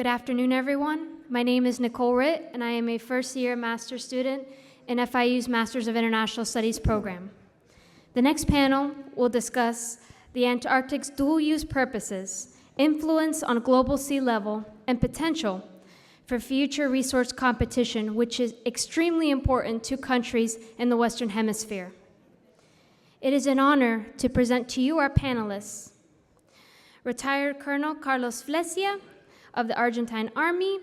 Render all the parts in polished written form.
Good afternoon, everyone. My name is Nicole Ritt, and I am a first-year master's student in FIU's Masters of International Studies program. The next panel will discuss the Antarctic's dual-use purposes, influence on global sea level, and potential for future resource competition, which is extremely important to countries in the Western Hemisphere. It is an honor to present to you our panelists: retired Colonel Carlos Flesia of the Argentine Army,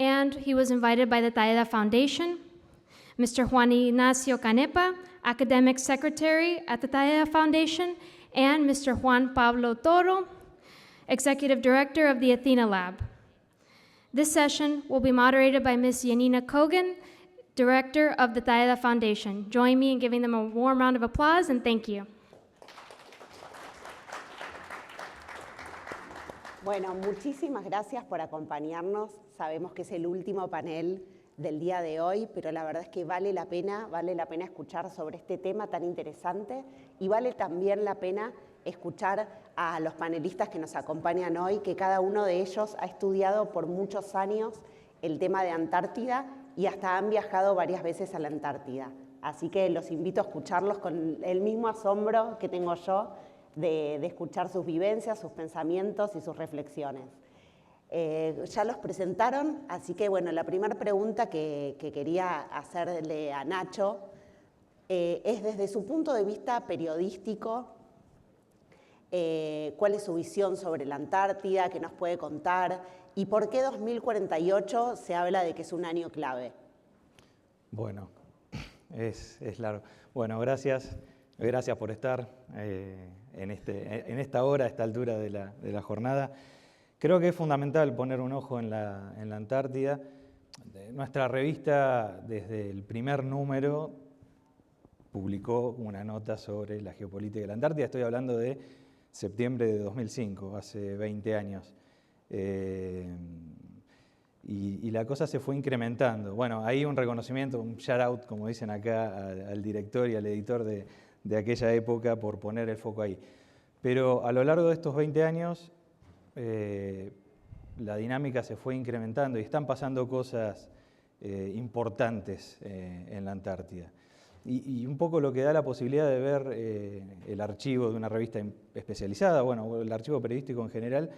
and he was invited by the Taeda Foundation; Mr. Juan Ignacio Canepa, Academic Secretary at the Taeda Foundation; and Mr. Juan Pablo Toro, Executive Director of the Athena Lab. This session will be moderated by Ms. Yanina Kogan, Director of the Taeda Foundation. Join me in giving them a warm round of applause, and thank you. Bueno, muchísimas gracias por acompañarnos. Sabemos que es el último panel del día de hoy, pero la verdad es que vale la pena escuchar sobre este tema tan interesante y vale también la pena escuchar a los panelistas que nos acompañan hoy, que cada uno de ellos ha estudiado por muchos años el tema de Antártida y hasta han viajado varias veces a la Antártida. Así que los invito a escucharlos con el mismo asombro que tengo yo de escuchar sus vivencias, sus pensamientos y sus reflexiones. Ya los presentaron, así que bueno, la primera pregunta que quería hacerle a Nacho es desde su punto de vista periodístico, ¿cuál es su visión sobre la Antártida? ¿Qué nos puede contar? ¿Y por qué 2048 se habla de que es un año clave? Bueno, es largo. Bueno, gracias por estar en esta hora, a esta altura de la jornada. Creo que es fundamental poner un ojo en la Antártida. Nuestra revista, desde el primer número, publicó una nota sobre la geopolítica de la Antártida. Estoy hablando de septiembre de 2005, hace 20 años. Y la cosa se fue incrementando. Bueno, hay un reconocimiento, un shout-out, como dicen acá, al director y al editor de aquella época por poner el foco ahí. Pero a lo largo de estos 20 años, la dinámica se fue incrementando y están pasando cosas importantes en la Antártida. Y un poco lo que da la posibilidad de ver el archivo de una revista especializada, bueno, el archivo periodístico en general,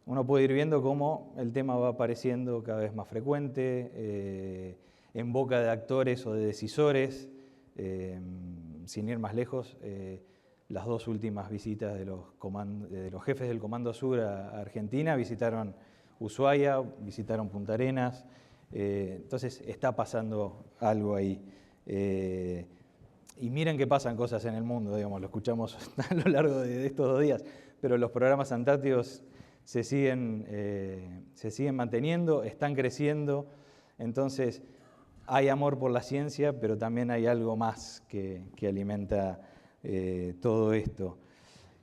uno puede ir viendo cómo el tema va apareciendo cada vez más frecuente, en boca de actores o de decisores. Sin ir más lejos, las dos últimas visitas de los jefes del Comando Sur a Argentina visitaron Ushuaia, visitaron Punta Arenas, entonces está pasando algo ahí. Y miren que pasan cosas en el mundo, digamos, lo escuchamos a lo largo de estos 2 días, pero los programas antárticos se siguen manteniendo, están creciendo, entonces hay amor por la ciencia, pero también hay algo más que alimenta todo esto.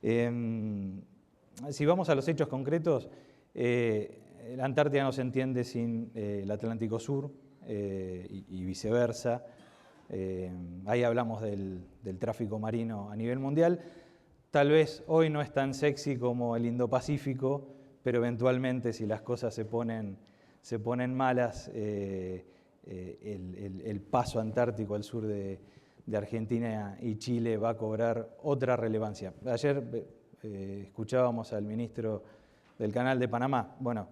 Si vamos a los hechos concretos, la Antártida no se entiende sin el Atlántico Sur y viceversa. Ahí hablamos del tráfico marino a nivel mundial. Tal vez hoy no es tan sexy como el Indo-Pacífico, pero eventualmente, si las cosas se ponen malas, el paso antártico al sur de Argentina y Chile va a cobrar otra relevancia. Ayer escuchábamos al ministro del Canal de Panamá. Bueno,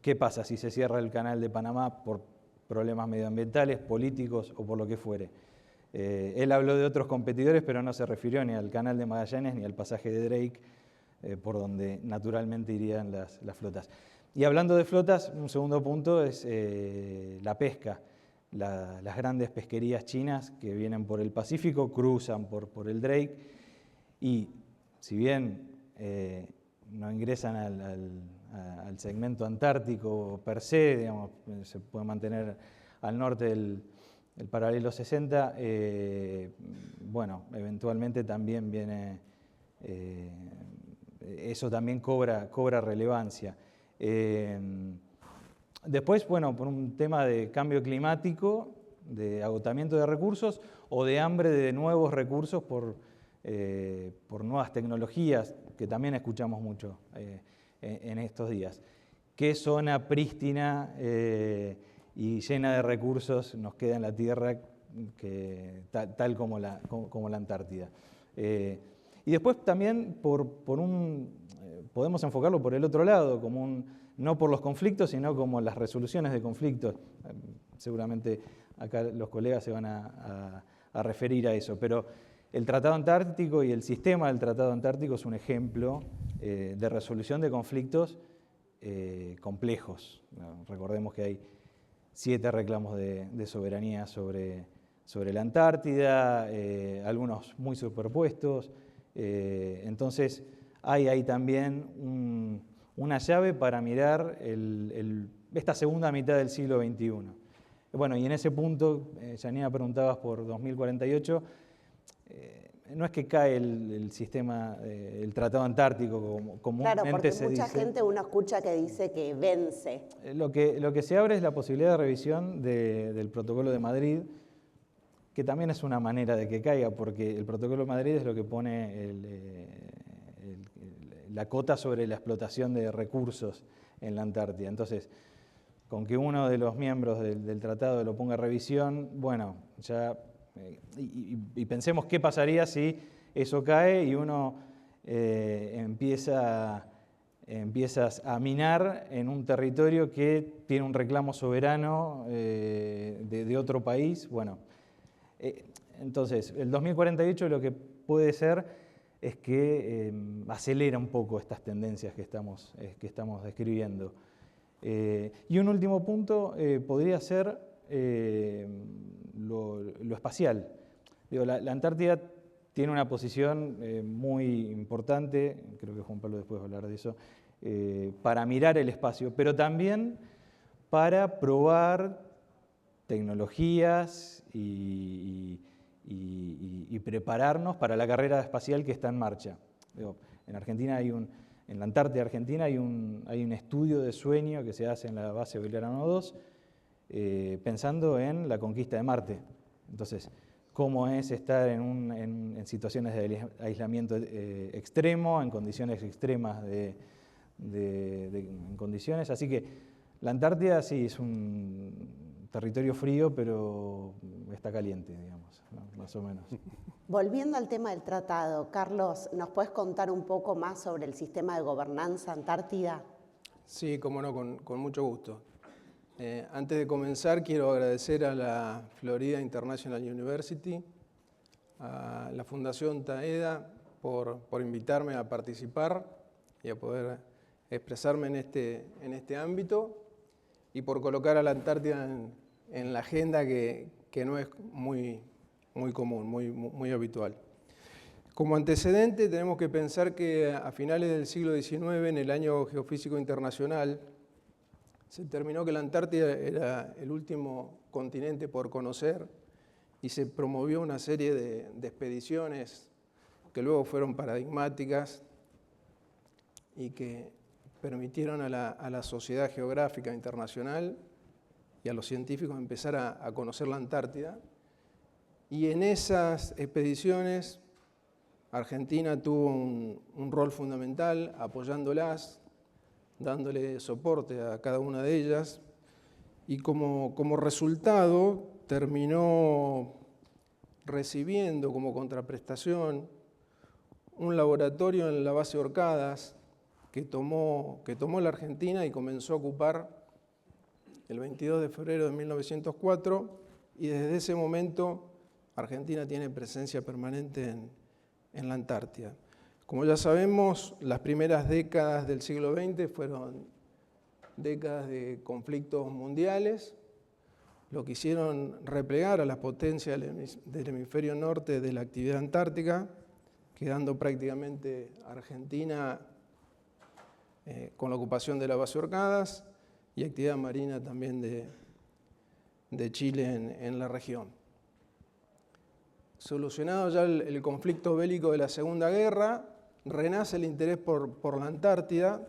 ¿qué pasa si se cierra el Canal de Panamá por problemas medioambientales, políticos o por lo que fuere? Él habló de otros competidores, pero no se refirió ni al Canal de Magallanes ni al pasaje de Drake, por donde naturalmente irían las flotas. Y hablando de flotas, un segundo punto es la pesca. Las grandes pesquerías chinas que vienen por el Pacífico cruzan por el Drake y si bien no ingresan al segmento antártico per se, digamos, se puede mantener al norte del paralelo 60, bueno, eventualmente también viene, eso también cobra relevancia. Después, bueno, por un tema de cambio climático, de agotamiento de recursos o de hambre de nuevos recursos por nuevas tecnologías, que también escuchamos mucho en estos días. qué zona prístina y llena de recursos nos queda en la Tierra, tal como la Antártida. Y después también podemos enfocarlo por el otro lado, no por los conflictos, sino como las resoluciones de conflictos. Seguramente acá los colegas se van a referir a eso, pero el Tratado Antártico y el sistema del Tratado Antártico es un ejemplo de resolución de conflictos complejos. Recordemos que hay 7 reclamos de soberanía sobre la Antártida, algunos muy superpuestos. Entonces hay ahí también una llave para mirar esta segunda mitad del siglo XXI. Bueno, y en ese punto, Janina, preguntabas por 2048, no es que cae el sistema, el Tratado Antártico, como comúnmente claro, porque se mucha dice. gente uno escucha que dice que vence. Lo que se abre es la posibilidad de revisión del Protocolo de Madrid, que también es una manera de que caiga, porque el Protocolo de Madrid es lo que pone la cota sobre la explotación de recursos en la Antártida. Entonces, con que uno de los miembros del tratado lo ponga a revisión, bueno, ya, y pensemos qué pasaría si eso cae y uno empieza a minar en un territorio que tiene un reclamo soberano de otro país. Bueno, entonces, el 2048 lo que puede ser es que acelera un poco estas tendencias que estamos describiendo. Y un último punto podría ser lo espacial. Digo, la Antártida tiene una posición muy importante, creo que Juan Pablo después va a hablar de eso, para mirar el espacio, pero también para probar tecnologías y prepararnos para la carrera espacial que está en marcha. Digo, en Argentina en la Antártida Argentina hay un estudio de sueño que se hace en la base Belgrano 2 pensando en la conquista de Marte. Entonces, cómo es estar en situaciones de aislamiento extremo, en condiciones extremas en condiciones. Así que la Antártida sí es un territorio frío, pero está caliente, digamos, ¿no? Más o menos. Volviendo al tema del tratado, Carlos, ¿nos puedes contar un poco más sobre el sistema de gobernanza antártida? Sí, cómo no, con mucho gusto. Antes de comenzar, quiero agradecer a la Florida International University, a la Fundación TAEDA por invitarme a participar y a poder expresarme en este ámbito y por colocar a la Antártida en la agenda que no es muy común, muy habitual. Como antecedente tenemos que pensar que a finales del siglo XIX, en el Año Geofísico Internacional, se determinó que la Antártida era el último continente por conocer y se promovió una serie de expediciones que luego fueron paradigmáticas y que permitieron a la Sociedad Geográfica Internacional y a los científicos empezar a conocer la Antártida. Y en esas expediciones Argentina tuvo un rol fundamental apoyándolas, dándole soporte a cada una de ellas, y como resultado terminó recibiendo como contraprestación un laboratorio en la base Orcadas que tomó la Argentina y comenzó a ocupar el 22 de febrero de 1904, y desde ese momento Argentina tiene presencia permanente en la Antártida. Como ya sabemos, las primeras décadas del siglo XX fueron décadas de conflictos mundiales, lo que hicieron replegar a las potencias del hemisferio norte de la actividad antártica, quedando prácticamente Argentina con la ocupación de la base Orcadas y actividad marina también de Chile en la región. Solucionado ya el conflicto bélico de la Segunda Guerra, renace el interés por la Antártida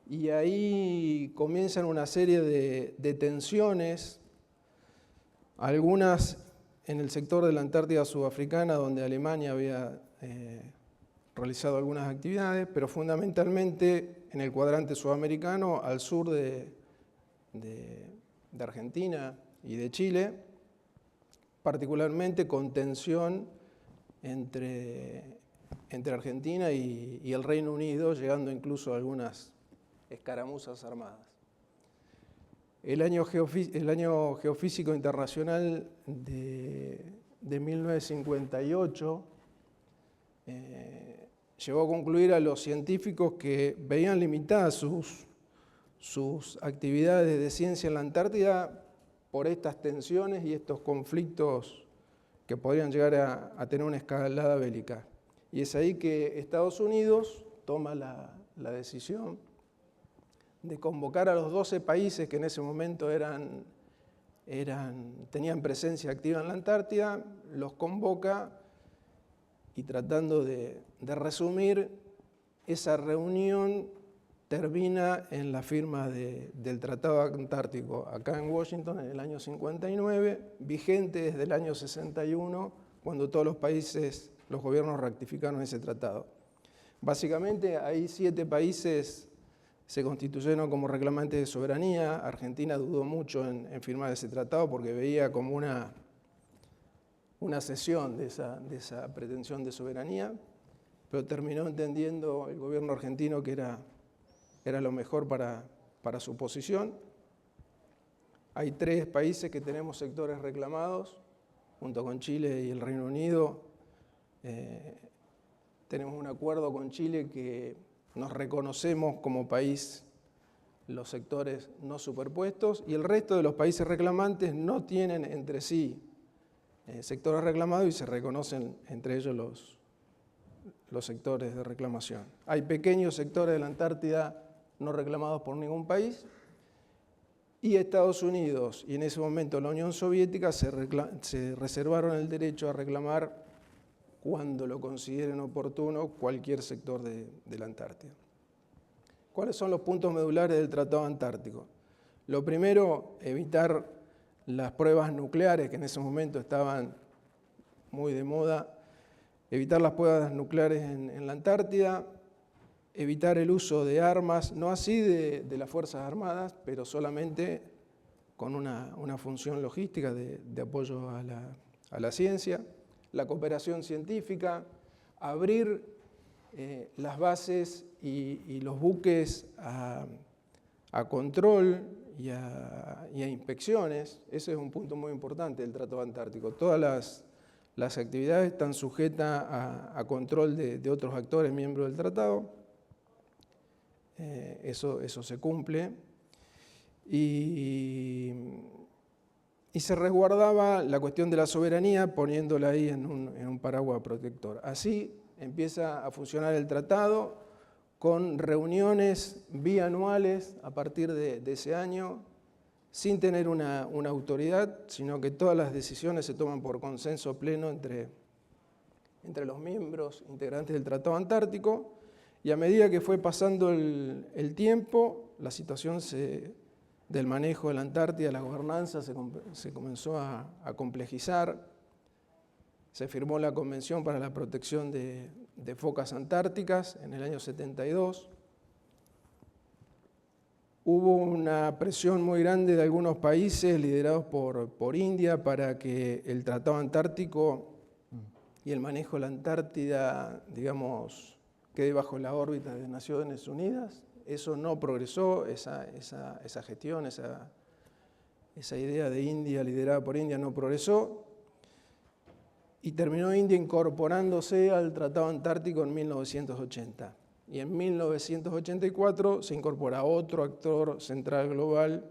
y ahí comienzan una serie de tensiones, algunas en el sector de la Antártida sudafricana, donde Alemania había realizado algunas actividades, pero fundamentalmente en el cuadrante sudamericano, al sur de Argentina y de Chile, particularmente con tensión entre Argentina y el Reino Unido, llegando incluso a algunas escaramuzas armadas. El año Geofísico Internacional de 1958 llegó a concluir a los científicos que veían limitadas sus actividades de ciencia en la Antártida por estas tensiones y estos conflictos que podrían llegar a tener una escalada bélica. Y es ahí que Estados Unidos toma la decisión de convocar a los 12 países que en ese momento tenían presencia activa en la Antártida, los convoca y tratando de resumir, esa reunión termina en la firma del Tratado Antártico, acá en Washington en el año 59, vigente desde el año 61, cuando todos los países, los gobiernos ratificaron ese tratado. Básicamente, hay 7 países se constituyeron como reclamantes de soberanía. Argentina dudó mucho en firmar ese tratado porque veía como una cesión de esa pretensión de soberanía, pero terminó entendiendo el gobierno argentino que era lo mejor para su posición. Hay 3 países que tenemos sectores reclamados, junto con Chile y el Reino Unido. Tenemos un acuerdo con Chile que nos reconocemos como país los sectores no superpuestos y el resto de los países reclamantes no tienen entre sí sectores reclamados y se reconocen entre ellos los sectores de reclamación. Hay pequeños sectores de la Antártida no reclamados por ningún país y Estados Unidos y en ese momento la Unión Soviética se reservaron el derecho a reclamar cuando lo consideren oportuno cualquier sector de la Antártida. ¿Cuáles son los puntos medulares del Tratado Antártico? Lo primero, evitar las pruebas nucleares, que en ese momento estaban muy de moda, evitar las pruebas nucleares en la Antártida, evitar el uso de armas, no así de las Fuerzas Armadas, pero solamente con una función logística de apoyo a la ciencia, la cooperación científica, abrir las bases y los buques a control y a inspecciones. Ese es un punto muy importante del Tratado Antártico. Todas las actividades están sujetas a control de otros actores miembros del tratado. Eso se cumple. Y se resguardaba la cuestión de la soberanía poniéndola ahí en un paraguas protector. Así empieza a funcionar el tratado con reuniones bianuales a partir de ese año, sin tener una autoridad, sino que todas las decisiones se toman por consenso pleno entre los miembros integrantes del Tratado Antártico, y a medida que fue pasando el tiempo, la situación del manejo de la Antártida, la gobernanza se comenzó a complejizar. Se firmó la Convención para la Protección de Focas Antárticas en el año 72. Hubo una presión muy grande de algunos países liderados por India para que el Tratado Antártico y el manejo de la Antártida, digamos, quede bajo la órbita de Naciones Unidas. Eso no progresó, esa gestión, esa idea de India, liderada por India, no progresó. Y terminó India incorporándose al Tratado Antártico en 1980. Y en 1984 se incorpora otro actor central global,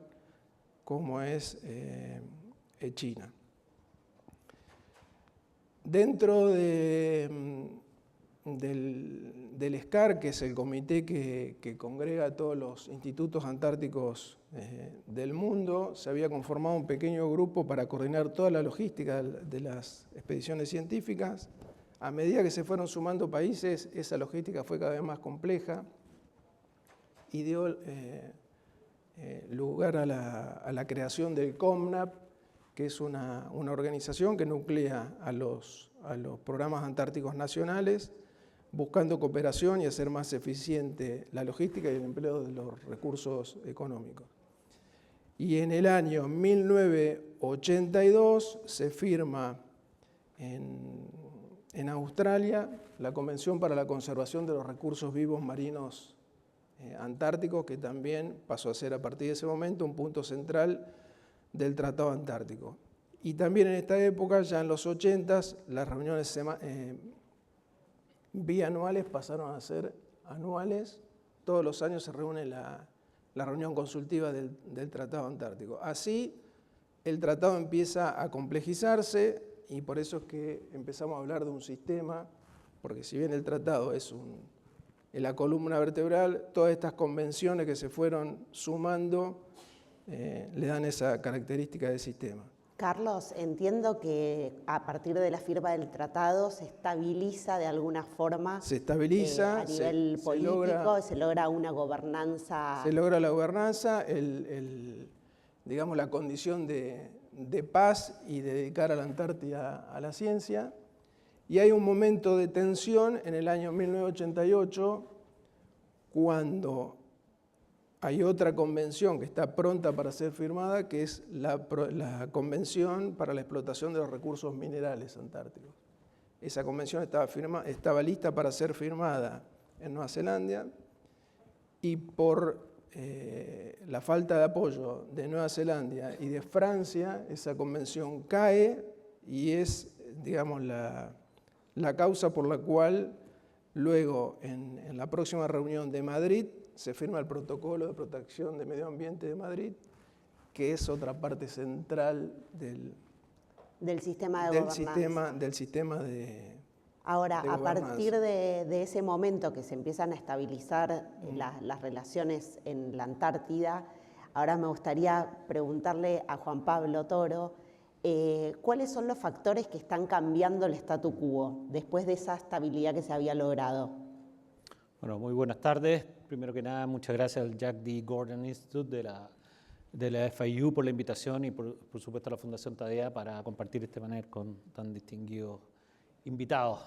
como es China. Dentro del SCAR, que es el comité que congrega a todos los institutos antárticos del mundo, se había conformado un pequeño grupo para coordinar toda la logística de las expediciones científicas. A medida que se fueron sumando países, esa logística fue cada vez más compleja y dio lugar a la creación del COMNAP, que es una organización que nuclea a los programas antárticos nacionales buscando cooperación y hacer más eficiente la logística y el empleo de los recursos económicos. Y en el año 1982 se firma en Australia la Convención para la Conservación de los Recursos Vivos Marinos Antárticos, que también pasó a ser a partir de ese momento un punto central del Tratado Antártico. Y también en esta época, ya en los 80s, las reuniones bianuales pasaron a ser anuales. Todos los años se reúne la reunión consultiva del Tratado Antártico. Así, el tratado empieza a complejizarse y por eso es que empezamos a hablar de un sistema, porque si bien el tratado es la columna vertebral, todas estas convenciones que se fueron sumando le dan esa característica de sistema. Carlos, entiendo que a partir de la firma del tratado se estabiliza de alguna forma. Se estabiliza, a nivel político, se logra una gobernanza. Se logra la gobernanza, digamos, la condición de paz y de dedicar a la Antártida a la ciencia. Y hay un momento de tensión en el año 1988, cuando hay otra convención que está pronta para ser firmada, que es la Convención para la Explotación de los Recursos Minerales Antárticos. Esa convención estaba lista para ser firmada en Nueva Zelanda y por la falta de apoyo de Nueva Zelanda y de Francia, esa convención cae y es, digamos, la causa por la cual luego en la próxima reunión de Madrid se firma el Protocolo de Protección del Medio Ambiente de Madrid, que es otra parte central del sistema de gobernanza. Del sistema de Ahora, de a gobernanza. partir de ese momento que se empiezan a estabilizar las relaciones en la Antártida, ahora me gustaría preguntarle a Juan Pablo Toro, ¿cuáles son los factores que están cambiando el statu quo después de esa estabilidad que se había logrado? Bueno, muy buenas tardes. Primero que nada, muchas gracias al Jack D. Gordon Institute de la FIU por la invitación y por supuesto a la Fundación Tadea para compartir este panel con tan distinguidos invitados.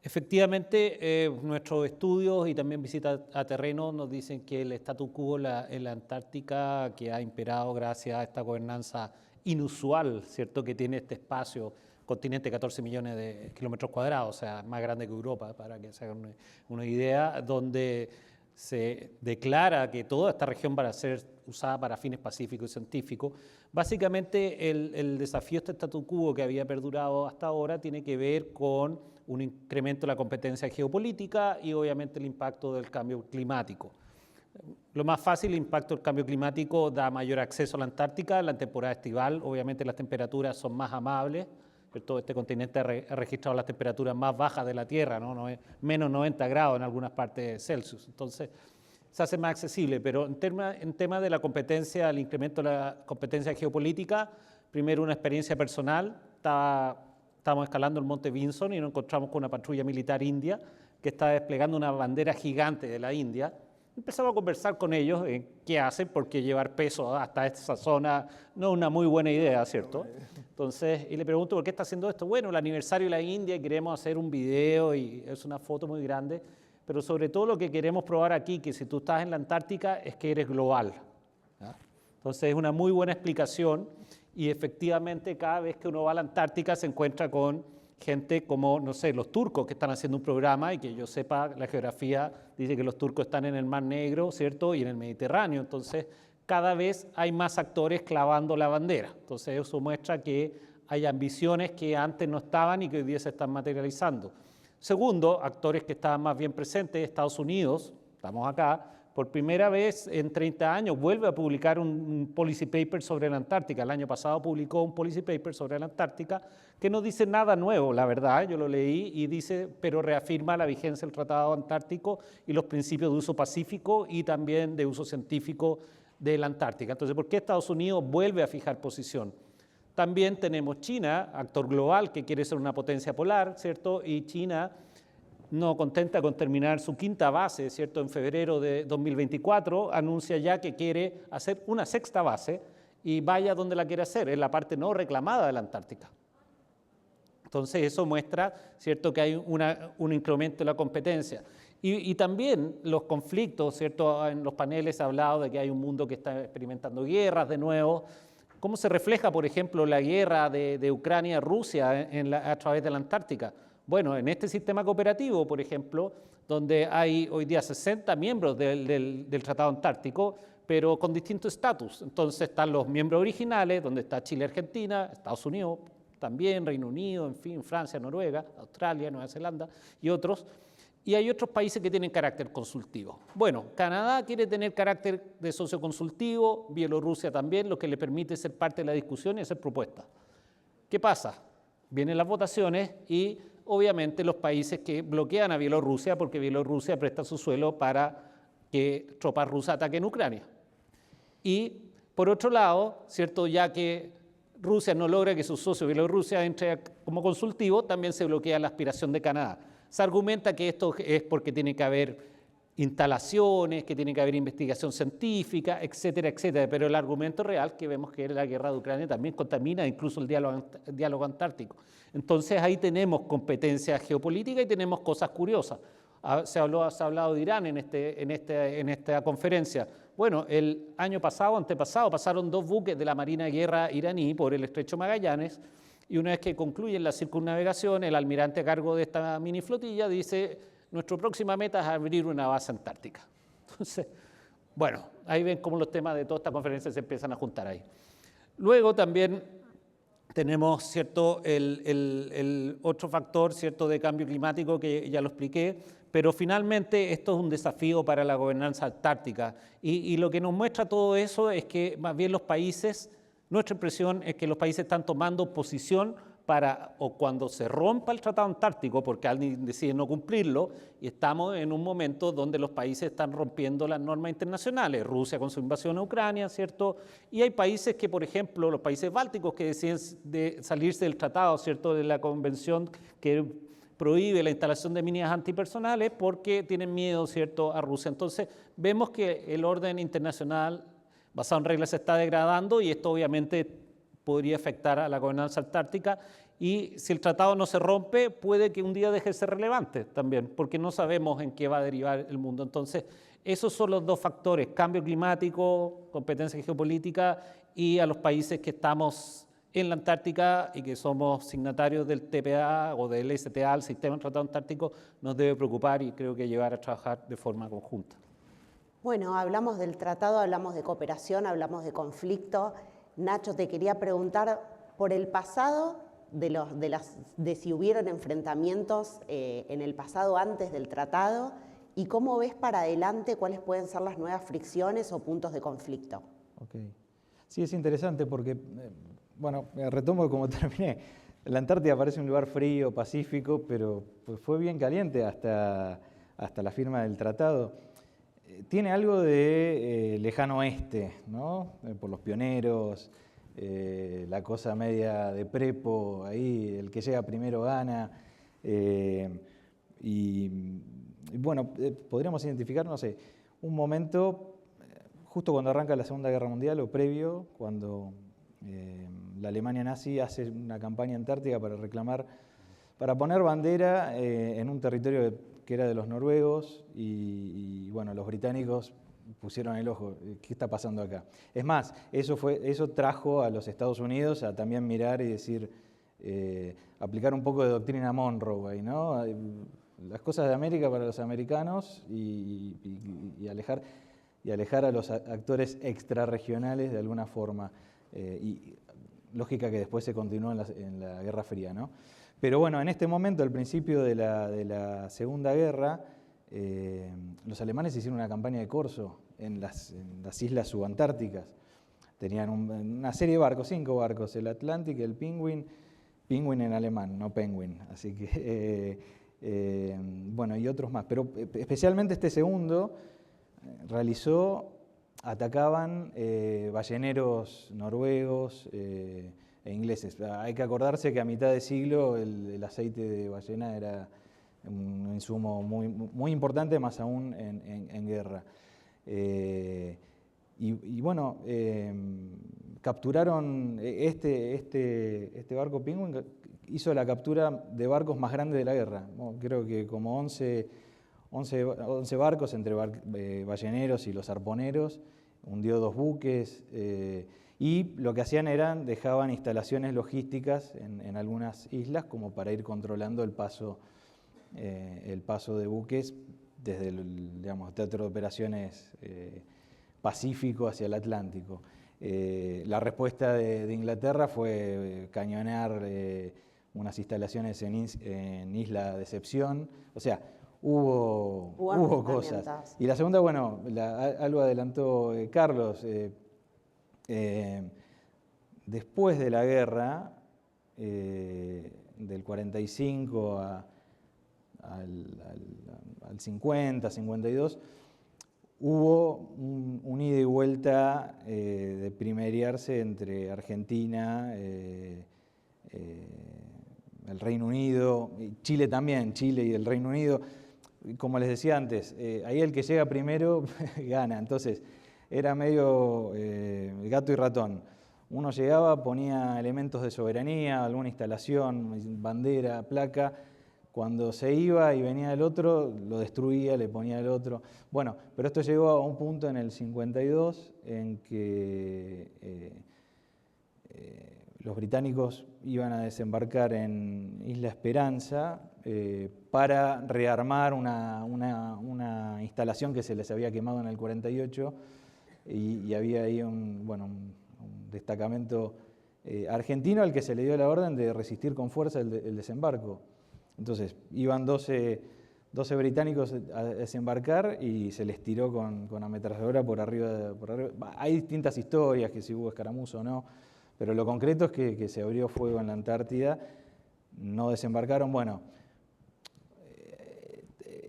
Efectivamente, nuestros estudios y también visitas a terreno nos dicen que el statu quo en la Antártica, que ha imperado gracias a esta gobernanza inusual, ¿cierto?, que tiene este espacio, continente 14 millones de kilómetros cuadrados, o sea, más grande que Europa, para que se hagan una idea, donde se declara que toda esta región va a ser usada para fines pacíficos y científicos. Básicamente, el desafío de este statu quo que había perdurado hasta ahora tiene que ver con un incremento de la competencia geopolítica y obviamente el impacto del cambio climático. Lo más fácil, el impacto del cambio climático da mayor acceso a la Antártica. En la temporada estival, obviamente las temperaturas son más amables. Todo este continente ha registrado las temperaturas más bajas de la Tierra, ¿no? Menos 90 grados en algunas partes Celsius. Entonces, se hace más accesible. Pero en tema de la competencia, el incremento de la competencia geopolítica, primero una experiencia personal. Estábamos escalando el monte Vinson y nos encontramos con una patrulla militar india que está desplegando una bandera gigante de la India. Empezamos a conversar con ellos en qué hacen, porque llevar peso hasta esa zona no es una muy buena idea, ¿cierto? Entonces, y le pregunto, ¿por qué está haciendo esto? Bueno, el aniversario de la India y queremos hacer un video y es una foto muy grande, pero sobre todo lo que queremos probar aquí, que si tú estás en la Antártica, es que eres global, ¿ya? Entonces, es una muy buena explicación y efectivamente cada vez que uno va a la Antártica se encuentra con gente como, no sé, los turcos que están haciendo un programa y que yo sepa, la geografía dice que los turcos están en el Mar Negro, ¿cierto? Y en el Mediterráneo. Entonces, cada vez hay más actores clavando la bandera. Entonces, eso muestra que hay ambiciones que antes no estaban y que hoy día se están materializando. Segundo, actores que estaban más bien presentes, Estados Unidos, estamos acá, por primera vez en 30 años vuelve a publicar un policy paper sobre la Antártica. El año pasado publicó un policy paper sobre la Antártica que no dice nada nuevo, la verdad, yo lo leí y dice, pero reafirma la vigencia del Tratado Antártico y los principios de uso pacífico y también de uso científico de la Antártica. Entonces, ¿por qué Estados Unidos vuelve a fijar posición? También tenemos China, actor global que quiere ser una potencia polar, ¿cierto? Y China, no contenta con terminar su quinta base, ¿cierto? En febrero de 2024, anuncia ya que quiere hacer una sexta base y vaya donde la quiere hacer, en la parte no reclamada de la Antártica. Entonces eso muestra, ¿cierto?, que hay un incremento de la competencia. Y también los conflictos, ¿cierto? En los paneles se ha hablado de que hay un mundo que está experimentando guerras de nuevo. ¿Cómo se refleja, por ejemplo, la guerra de Ucrania-Rusia a través de la Antártica? Bueno, en este sistema cooperativo, por ejemplo, donde hay hoy día 60 miembros del Tratado Antártico, pero con distinto estatus. Entonces están los miembros originales, donde está Chile, Argentina, Estados Unidos también, Reino Unido, en fin, Francia, Noruega, Australia, Nueva Zelanda y otros. Y hay otros países que tienen carácter consultivo. Bueno, Canadá quiere tener carácter de socio consultivo, Bielorrusia también, lo que le permite ser parte de la discusión y hacer propuestas. ¿Qué pasa? Vienen las votaciones y obviamente los países que bloquean a Bielorrusia, porque Bielorrusia presta su suelo para que tropas rusas ataquen Ucrania. Y por otro lado, ¿cierto?, ya que Rusia no logra que su socio Bielorrusia entre como consultivo, también se bloquea la aspiración de Canadá. Se argumenta que esto es porque tiene que haber instalaciones, que tiene que haber investigación científica, etcétera, etcétera. Pero el argumento real que vemos que la guerra de Ucrania también contamina incluso el diálogo antártico. Entonces ahí tenemos competencia geopolítica y tenemos cosas curiosas. Se ha hablado de Irán en esta conferencia. Bueno, el año pasado, antepasado, pasaron 2 buques de la Marina de Guerra iraní por el Estrecho Magallanes. Y una vez que concluyen la circunnavegación, el almirante a cargo de esta mini flotilla dice: nuestra próxima meta es abrir una base antártica. Entonces, bueno, ahí ven cómo los temas de toda esta conferencia se empiezan a juntar ahí. Luego también tenemos, ¿cierto?, el otro factor, ¿cierto?, de cambio climático que ya lo expliqué, pero finalmente esto es un desafío para la gobernanza antártica. Y lo que nos muestra todo eso es que más bien los países, nuestra impresión es que los países están tomando posición para, o cuando se rompa el Tratado Antártico, porque alguien decide no cumplirlo, y estamos en un momento donde los países están rompiendo las normas internacionales, Rusia con su invasión a Ucrania, ¿cierto? Y hay países que, por ejemplo, los países bálticos que deciden salirse del tratado, ¿cierto?, de la convención que prohíbe la instalación de minas antipersonales porque tienen miedo, ¿cierto?, a Rusia. Entonces, vemos que el orden internacional basado en reglas se está degradando y esto obviamente podría afectar a la gobernanza antártica, y si el tratado no se rompe, puede que un día deje de ser relevante también, porque no sabemos en qué va a derivar el mundo. Entonces, esos son los 2 factores: cambio climático, competencia geopolítica, y a los países que estamos en la Antártica y que somos signatarios del TPA o del STA, el Sistema del Tratado Antártico, nos debe preocupar y creo que llevar a trabajar de forma conjunta. Bueno, hablamos del tratado, hablamos de cooperación, hablamos de conflicto. Nacho, te quería preguntar por el pasado, de si hubieron enfrentamientos en el pasado antes del tratado, y cómo ves para adelante cuáles pueden ser las nuevas fricciones o puntos de conflicto. Okay. Sí, es interesante porque, bueno, retomo como terminé. La Antártida parece un lugar frío, pacífico, pero pues fue bien caliente hasta la firma del tratado. Tiene algo de lejano oeste, ¿no? Por los pioneros, la cosa media de prepo, ahí el que llega primero gana. Y bueno, podríamos identificar, no sé, un momento justo cuando arranca la Segunda Guerra Mundial o previo, cuando la Alemania nazi hace una campaña antártica para reclamar, para poner bandera en un territorio que era de los noruegos y bueno, los británicos pusieron el ojo, ¿qué está pasando acá? Es más, eso trajo a los Estados Unidos a también mirar y decir, aplicar un poco de doctrina Monroe ahí, ¿no? Las cosas de América para los americanos y alejar a los actores extrarregionales de alguna forma. Y lógica que después se continuó en la Guerra Fría, ¿no? Pero bueno, en este momento, al principio de la Segunda Guerra, los alemanes hicieron una campaña de corso en las islas subantárticas. Tenían una serie de barcos, 5 barcos, el Atlantic, el Penguin en alemán, no Penguin, así que, bueno, y otros más. Pero especialmente este segundo atacaban balleneros noruegos e ingleses. Hay que acordarse que a mitad de siglo el aceite de ballena era un insumo muy importante, más aún en guerra. Y bueno, capturaron este barco Penguin hizo la captura de barcos más grandes de la guerra. Creo que como 11 barcos entre balleneros y los arponeros, hundió 2 buques, y lo que hacían dejaban instalaciones logísticas en algunas islas como para ir controlando el paso de buques desde el teatro de operaciones Pacífico hacia el Atlántico. La respuesta de Inglaterra fue cañonear unas instalaciones en Isla Decepción, o sea, hubo cosas. Y la segunda, bueno, algo adelantó Carlos, después de la guerra, del 45 al 50, 52, hubo un ida y vuelta de primerearse entre Argentina, el Reino Unido, y Chile también, Chile y el Reino Unido. Como les decía antes, ahí el que llega primero gana, entonces era medio gato y ratón. Uno llegaba, ponía elementos de soberanía, alguna instalación, bandera, placa. Cuando se iba y venía el otro, lo destruía, le ponía el otro. Bueno, pero esto llegó a un punto en el 52 en que los británicos iban a desembarcar en Isla Esperanza para rearmar una instalación que se les había quemado en el 48 y había ahí un destacamento argentino al que se le dio la orden de resistir con fuerza el desembarco. Entonces, iban 12 británicos a desembarcar y se les tiró con ametralladora por arriba. Hay distintas historias, que si hubo escaramuza o no, pero lo concreto es que se abrió fuego en la Antártida, no desembarcaron. Bueno,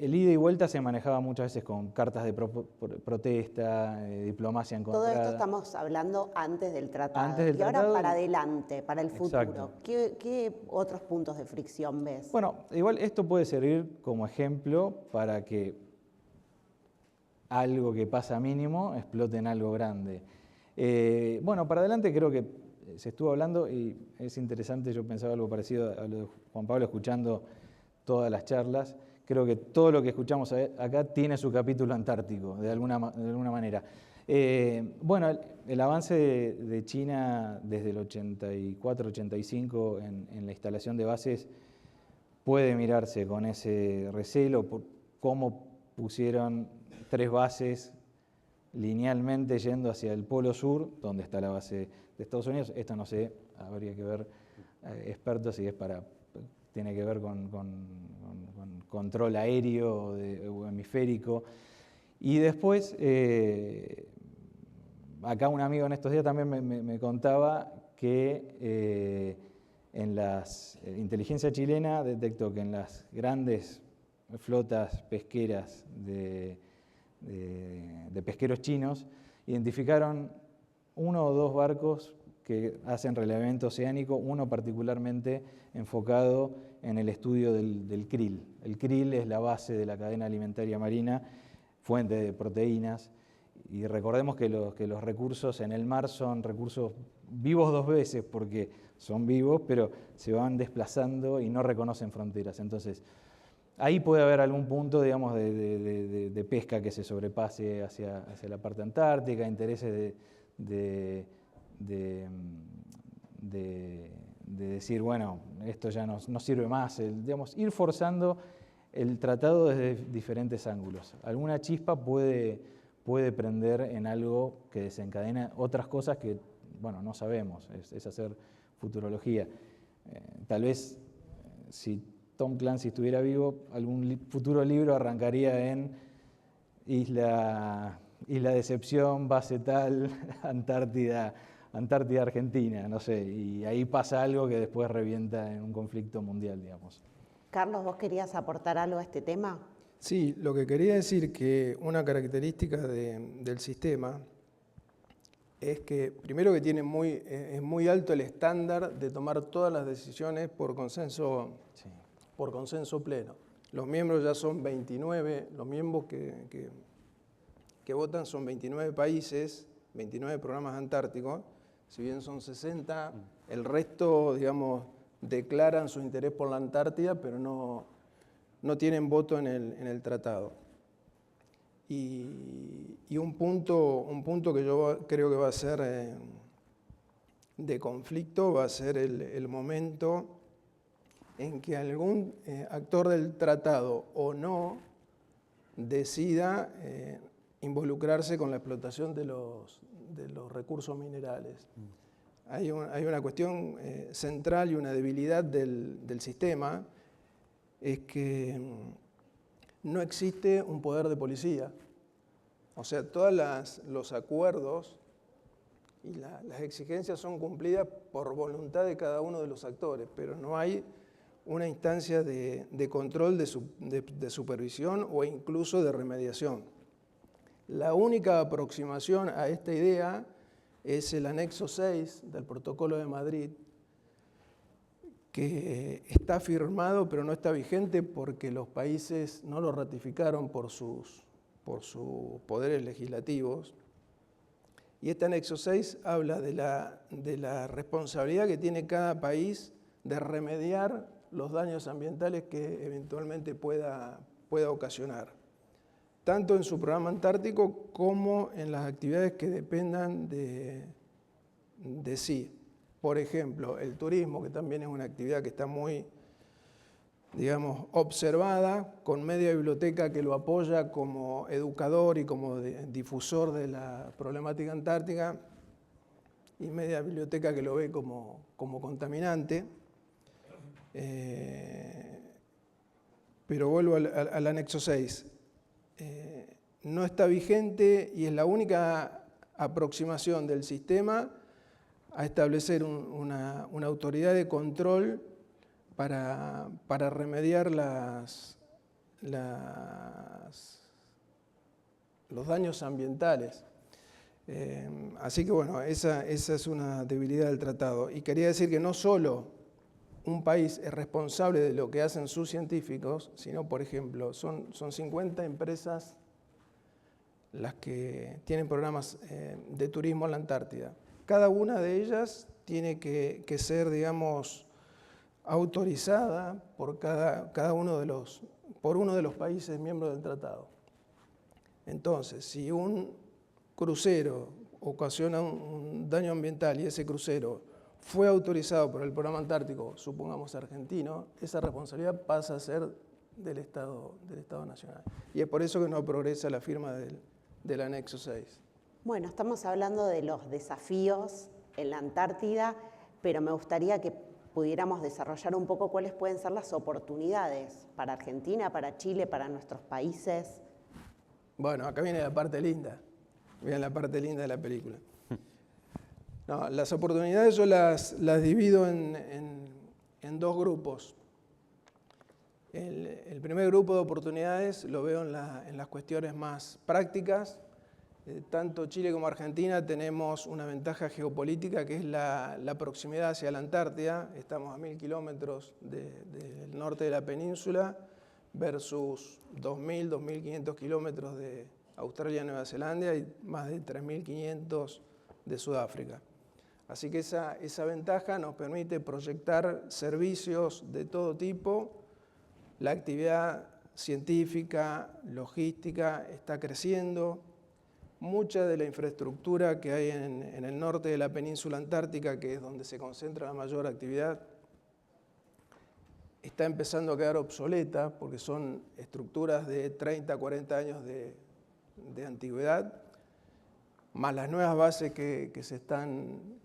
el ida y vuelta se manejaba muchas veces con cartas de protesta, diplomacia encontrada. Todo esto estamos hablando antes del tratado. Antes del tratado. tratado, Ahora para adelante, para el futuro. Exacto. ¿Qué otros puntos de fricción ves? Bueno, igual esto puede servir como ejemplo para que algo que pasa mínimo explote en algo grande. Bueno, para adelante creo que se estuvo hablando y es interesante, yo pensaba algo parecido a lo de Juan Pablo escuchando todas las charlas. Creo que todo lo que escuchamos acá tiene su capítulo antártico, de alguna manera. Bueno, el avance de China desde el 84-85 en la instalación de bases puede mirarse con ese recelo por cómo pusieron 3 bases linealmente yendo hacia el Polo Sur, donde está la base de Estados Unidos. Esto no sé, habría que ver expertos si tiene que ver con control aéreo o hemisférico. Y después, acá un amigo en estos días también me contaba que en la inteligencia chilena detectó que en las grandes flotas pesqueras de pesqueros chinos identificaron 1 o 2 barcos que hacen relevamiento oceánico, uno particularmente enfocado en el estudio del krill. El krill es la base de la cadena alimentaria marina, fuente de proteínas, y recordemos que los recursos en el mar son recursos vivos 2 veces, porque son vivos, pero se van desplazando y no reconocen fronteras. Entonces, ahí puede haber algún punto, digamos, de pesca que se sobrepase hacia la parte antártica, intereses de decir, bueno, esto ya no sirve más, digamos, ir forzando el tratado desde diferentes ángulos. Alguna chispa puede prender en algo que desencadena otras cosas que, bueno, no sabemos, es hacer futurología. Tal vez, si Tom Clancy estuviera vivo, algún futuro libro arrancaría en Isla Decepción, base tal, Antártida Argentina, no sé, y ahí pasa algo que después revienta en un conflicto mundial, digamos. Carlos, ¿vos querías aportar algo a este tema? Sí, lo que quería decir que una característica del sistema es que, primero, que es muy alto el estándar de tomar todas las decisiones por consenso pleno. Los miembros ya son 29, los miembros que votan son 29 países, 29 programas antárticos, si bien son 60, el resto, digamos, declaran su interés por la Antártida, pero no tienen voto en el tratado. Y un punto que yo creo que va a ser de conflicto va a ser el momento en que algún actor del tratado o no decida involucrarse con la explotación de los recursos minerales. Hay una cuestión central y una debilidad del sistema, es que no existe un poder de policía. O sea, todos los acuerdos y las exigencias son cumplidas por voluntad de cada uno de los actores, pero no hay una instancia de control, de supervisión o incluso de remediación. La única aproximación a esta idea es el anexo 6 del Protocolo de Madrid, que está firmado pero no está vigente porque los países no lo ratificaron por sus poderes legislativos. Y este anexo 6 habla de la responsabilidad que tiene cada país de remediar los daños ambientales que eventualmente pueda ocasionar, tanto en su programa antártico como en las actividades que dependan de sí. Por ejemplo, el turismo, que también es una actividad que está muy, digamos, observada, con media biblioteca que lo apoya como educador y como difusor de la problemática antártica, y media biblioteca que lo ve como contaminante. Pero vuelvo al anexo 6. No está vigente y es la única aproximación del sistema a establecer una autoridad de control para remediar los daños ambientales. Así que bueno, esa es una debilidad del tratado. Y quería decir que no solo un país es responsable de lo que hacen sus científicos, sino, por ejemplo, son 50 empresas las que tienen programas de turismo en la Antártida. Cada una de ellas tiene que ser, digamos, autorizada por uno de los países miembros del tratado. Entonces, si un crucero ocasiona un daño ambiental y ese crucero fue autorizado por el programa antártico, supongamos argentino, esa responsabilidad pasa a ser del Estado nacional. Y es por eso que no progresa la firma del anexo 6. Bueno, estamos hablando de los desafíos en la Antártida, pero me gustaría que pudiéramos desarrollar un poco cuáles pueden ser las oportunidades para Argentina, para Chile, para nuestros países. Bueno, acá viene la parte linda. Viene la parte linda de la película. No, las oportunidades yo las divido en dos grupos. El primer grupo de oportunidades lo veo en las cuestiones más prácticas. Tanto Chile como Argentina tenemos una ventaja geopolítica que es la proximidad hacia la Antártida. Estamos a 1000 kilómetros del norte de la península versus 2000, 2500 kilómetros de Australia y Nueva Zelanda y más de 3500 de Sudáfrica. Así que esa ventaja nos permite proyectar servicios de todo tipo. La actividad científica, logística está creciendo. Mucha de la infraestructura que hay en el norte de la península antártica, que es donde se concentra la mayor actividad, está empezando a quedar obsoleta porque son estructuras de 30, 40 años de antigüedad, más las nuevas bases que se están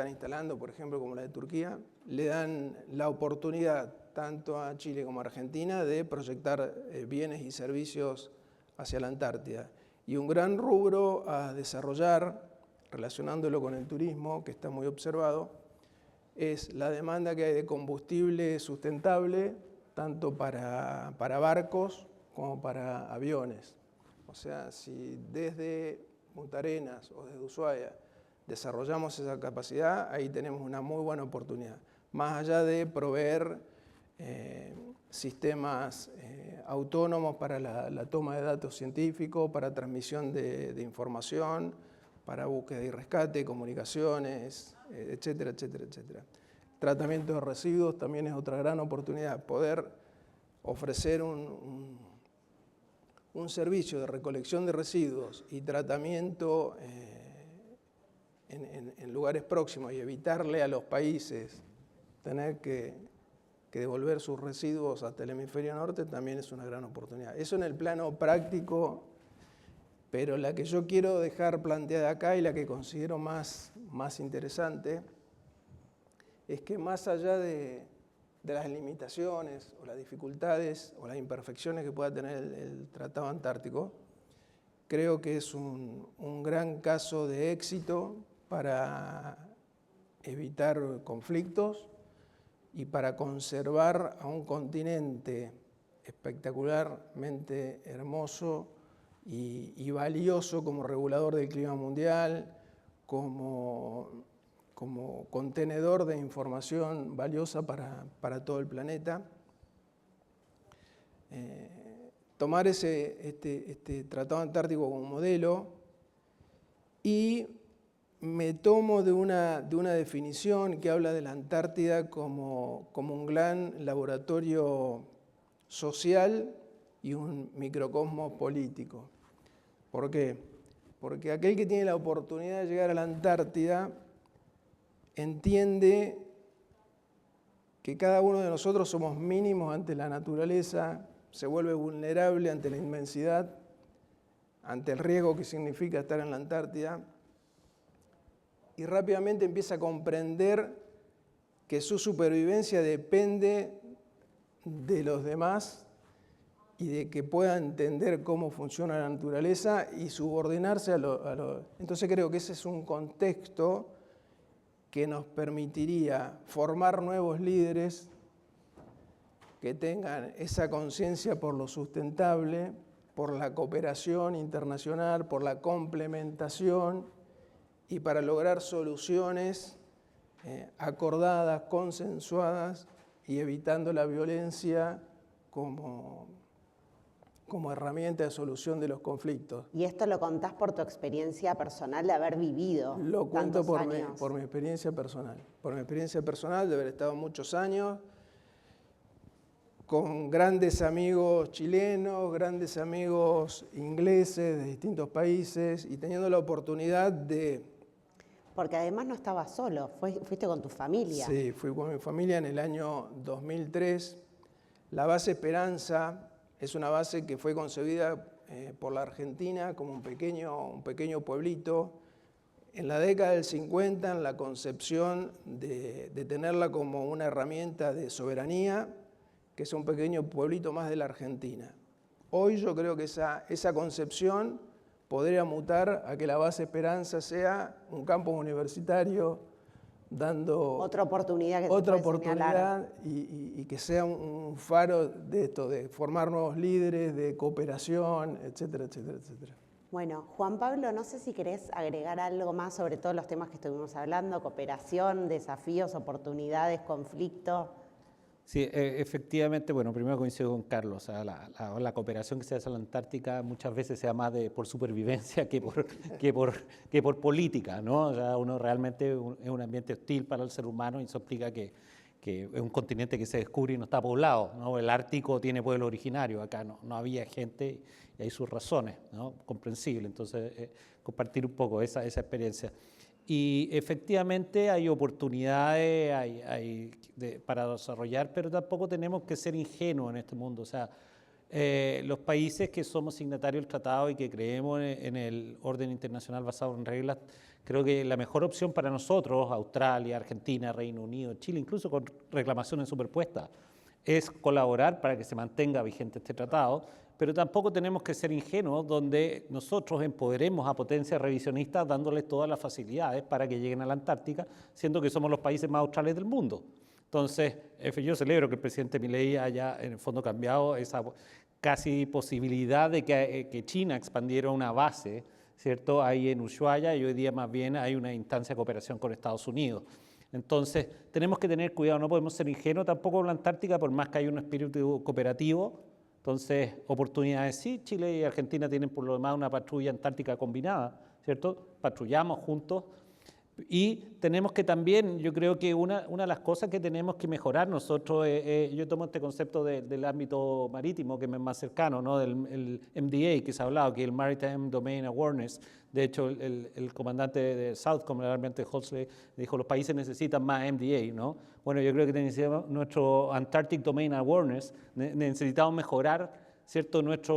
instalando, por ejemplo, como la de Turquía, le dan la oportunidad tanto a Chile como a Argentina de proyectar bienes y servicios hacia la Antártida. Y un gran rubro a desarrollar, relacionándolo con el turismo, que está muy observado, es la demanda que hay de combustible sustentable, tanto para barcos como para aviones. O sea, si desde Punta Arenas o desde Ushuaia desarrollamos esa capacidad, ahí tenemos una muy buena oportunidad. Más allá de proveer sistemas autónomos para la toma de datos científicos, para transmisión de información, para búsqueda y rescate, comunicaciones, etcétera, etcétera, etcétera. tratamiento de residuos también es otra gran oportunidad. Poder ofrecer un servicio de recolección de residuos y tratamiento en lugares próximos y evitarle a los países tener que devolver sus residuos hasta el hemisferio norte también es una gran oportunidad. Eso en el plano práctico, pero la que yo quiero dejar planteada acá y la que considero más interesante es que más allá de las limitaciones o las dificultades o las imperfecciones que pueda tener el Tratado Antártico, creo que es un gran caso de éxito para evitar conflictos y para conservar a un continente espectacularmente hermoso y valioso como regulador del clima mundial, como contenedor de información valiosa para todo el planeta. Tomar este Tratado Antártico como modelo, y me tomo de una definición que habla de la Antártida como un gran laboratorio social y un microcosmos político. ¿Por qué? Porque aquel que tiene la oportunidad de llegar a la Antártida entiende que cada uno de nosotros somos mínimos ante la naturaleza, se vuelve vulnerable ante la inmensidad, ante el riesgo que significa estar en la Antártida, y rápidamente empieza a comprender que su supervivencia depende de los demás y de que pueda entender cómo funciona la naturaleza y subordinarse a lo. Entonces creo que ese es un contexto que nos permitiría formar nuevos líderes que tengan esa conciencia por lo sustentable, por la cooperación internacional, por la complementación y para lograr soluciones acordadas, consensuadas y evitando la violencia como herramienta de solución de los conflictos. Y esto lo contás por tu experiencia personal de haber vivido Lo cuento tantos años. por mi experiencia personal. Por mi experiencia personal de haber estado muchos años con grandes amigos chilenos, grandes amigos ingleses de distintos países y teniendo la oportunidad de... Porque además no estabas solo, fuiste con tu familia. Sí, fui con mi familia en el año 2003. La base Esperanza es una base que fue concebida por la Argentina como un pequeño pueblito. En la década del 50, en la concepción de tenerla como una herramienta de soberanía, que es un pequeño pueblito más de la Argentina. Hoy yo creo que esa concepción podría mutar a que la base Esperanza sea un campus universitario dando Otra oportunidad que se otra puede señalar. oportunidad y que sea un faro de esto, de formar nuevos líderes, de cooperación, etcétera, etcétera, etcétera. Bueno, Juan Pablo, no sé si querés agregar algo más sobre todos los temas que estuvimos hablando, cooperación, desafíos, oportunidades, conflicto. Sí, efectivamente, bueno, primero coincido con Carlos, o sea, la cooperación que se hace en la Antártica muchas veces se da más por supervivencia que por política, ¿no? O sea, uno realmente es un ambiente hostil para el ser humano y eso implica que es un continente que se descubre y no está poblado, ¿no? El Ártico tiene pueblo originario, acá no había gente y hay sus razones, ¿no? Comprensible, entonces compartir un poco esa experiencia. Y efectivamente hay oportunidades para desarrollar, pero tampoco tenemos que ser ingenuos en este mundo. O sea, los países que somos signatarios del tratado y que creemos en el orden internacional basado en reglas, creo que la mejor opción para nosotros, Australia, Argentina, Reino Unido, Chile, incluso con reclamaciones superpuestas, es colaborar para que se mantenga vigente este tratado, pero tampoco tenemos que ser ingenuos donde nosotros empoderemos a potencias revisionistas dándoles todas las facilidades para que lleguen a la Antártica, siendo que somos los países más australes del mundo. Entonces, yo celebro que el presidente Milei haya en el fondo cambiado esa casi posibilidad de que China expandiera una base, ¿cierto?, ahí en Ushuaia, y hoy día más bien hay una instancia de cooperación con Estados Unidos. Entonces, tenemos que tener cuidado, no podemos ser ingenuos tampoco en la Antártica, por más que haya un espíritu cooperativo. Entonces, oportunidades sí, Chile y Argentina tienen por lo demás una patrulla antártica combinada, ¿cierto? Patrullamos juntos, Y tenemos que también, yo creo que una de las cosas que tenemos que mejorar nosotros, yo tomo este concepto del ámbito marítimo que me es más cercano, ¿no? El MDA que se ha hablado, que es el Maritime Domain Awareness. De hecho, el comandante de Southcom, el almirante Halsey, dijo los países necesitan más MDA, ¿no? Bueno, yo creo que necesitamos nuestro Antarctic Domain Awareness, necesitamos mejorar, ¿cierto?, nuestra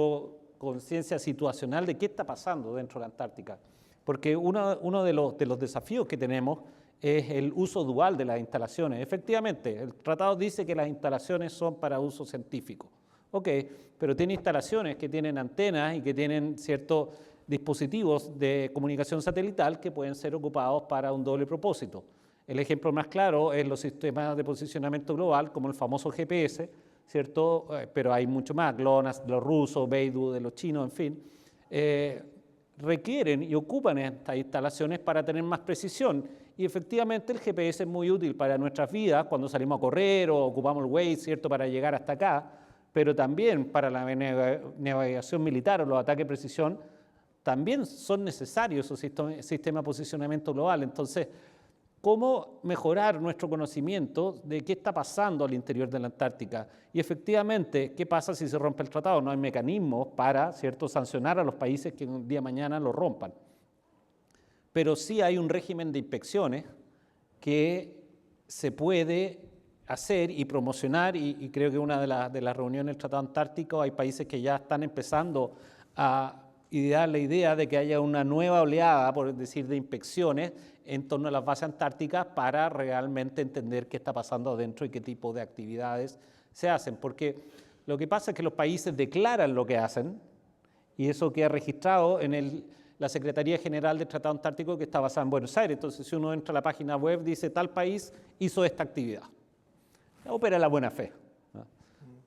conciencia situacional de qué está pasando dentro de la Antártica. Porque uno de los desafíos que tenemos es el uso dual de las instalaciones. Efectivamente, el tratado dice que las instalaciones son para uso científico. Ok, pero tiene instalaciones que tienen antenas y que tienen ciertos dispositivos de comunicación satelital que pueden ser ocupados para un doble propósito. El ejemplo más claro es los sistemas de posicionamiento global, como el famoso GPS, ¿cierto? Pero hay mucho más, GLONASS de los rusos, Beidou de los chinos, en fin. Requieren y ocupan estas instalaciones para tener más precisión. Y efectivamente el GPS es muy útil para nuestras vidas cuando salimos a correr o ocupamos el Waze, ¿cierto?, para llegar hasta acá, pero también para la navegación militar o los ataques de precisión, también son necesarios esos sistemas de posicionamiento global. Entonces, ¿cómo mejorar nuestro conocimiento de qué está pasando al interior de la Antártica? Y efectivamente, ¿qué pasa si se rompe el tratado? No hay mecanismos para, ¿cierto?, sancionar a los países que un día de mañana lo rompan. Pero sí hay un régimen de inspecciones que se puede hacer y promocionar, y creo que una de las reuniones del Tratado Antártico hay países que ya están empezando a idear la idea de que haya una nueva oleada, por decir, de inspecciones en torno a las bases antárticas para realmente entender qué está pasando adentro y qué tipo de actividades se hacen. Porque lo que pasa es que los países declaran lo que hacen y eso queda registrado en la Secretaría General del Tratado Antártico, que está basada en Buenos Aires. Entonces, si uno entra a la página web, dice tal país hizo esta actividad. Opera la buena fe.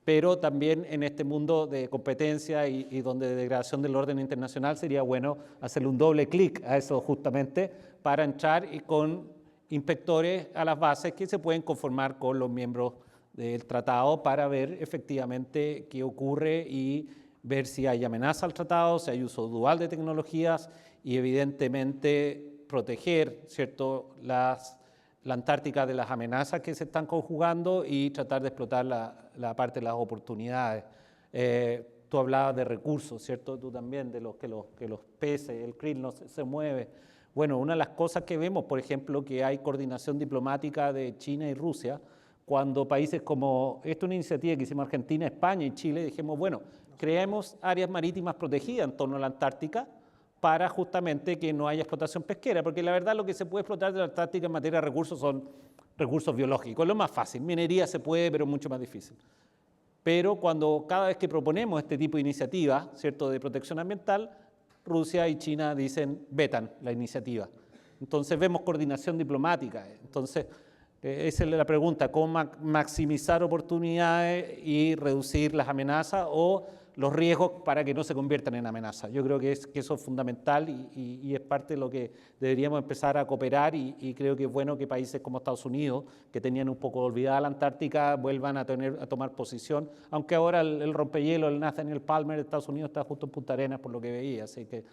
Pero también en este mundo de competencia y donde de degradación del orden internacional sería bueno hacerle un doble clic a eso justamente para entrar y con inspectores a las bases que se pueden conformar con los miembros del tratado para ver efectivamente qué ocurre y ver si hay amenaza al tratado, si hay uso dual de tecnologías y evidentemente proteger, ¿cierto?, la Antártica de las amenazas que se están conjugando y tratar de explotar la parte de las oportunidades. Tú hablabas de recursos, ¿cierto? Tú también, de que los peces, el krill no se mueve. Bueno, una de las cosas que vemos, por ejemplo, que hay coordinación diplomática de China y Rusia, cuando países como, esta es una iniciativa que hicimos Argentina, España y Chile, dijimos, bueno, creemos áreas marítimas protegidas en torno a la Antártica, para justamente que no haya explotación pesquera, porque la verdad lo que se puede explotar de la Antártica en materia de recursos son recursos biológicos, lo más fácil, minería se puede, pero mucho más difícil. Pero cada vez que proponemos este tipo de iniciativa, ¿cierto?, de protección ambiental, Rusia y China vetan la iniciativa. Entonces vemos coordinación diplomática. Entonces, esa es la pregunta, ¿cómo maximizar oportunidades y reducir las amenazas o los riesgos para que no se conviertan en amenazas? Yo creo que eso es fundamental y es parte de lo que deberíamos empezar a cooperar y creo que es bueno que países como Estados Unidos, que tenían un poco olvidada la Antártica, vuelvan a tomar posición, aunque ahora el rompehielo, el Nathaniel Palmer de Estados Unidos está justo en Punta Arenas por lo que veía, así que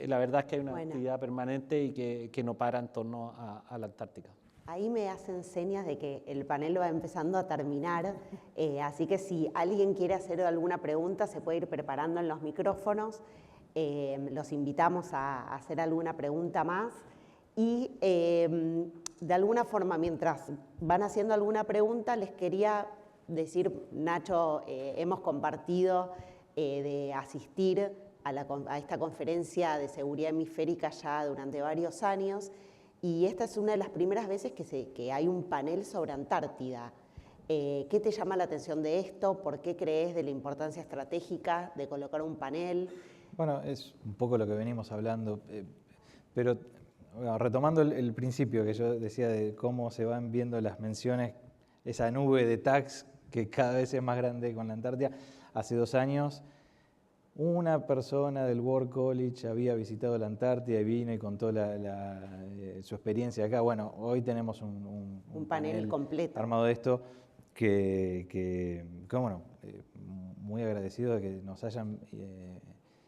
la verdad es que hay una actividad permanente y que no para en torno a la Antártica. Ahí me hacen señas de que el panel va empezando a terminar, así que si alguien quiere hacer alguna pregunta se puede ir preparando en los micrófonos. Los invitamos a hacer alguna pregunta más y de alguna forma mientras van haciendo alguna pregunta les quería decir, Nacho, hemos compartido de asistir a esta conferencia de seguridad hemisférica ya durante varios años. Y esta es una de las primeras veces que hay un panel sobre Antártida. ¿Qué te llama la atención de esto? ¿Por qué crees de la importancia estratégica de colocar un panel? Bueno, es un poco lo que venimos hablando, pero bueno, retomando el principio que yo decía de cómo se van viendo las menciones, esa nube de tags que cada vez es más grande con la Antártida. Hace 2 años una persona del World College había visitado la Antártida y vino y contó su experiencia acá. Bueno, hoy tenemos un panel completo armado de esto que bueno, muy agradecido de que nos hayan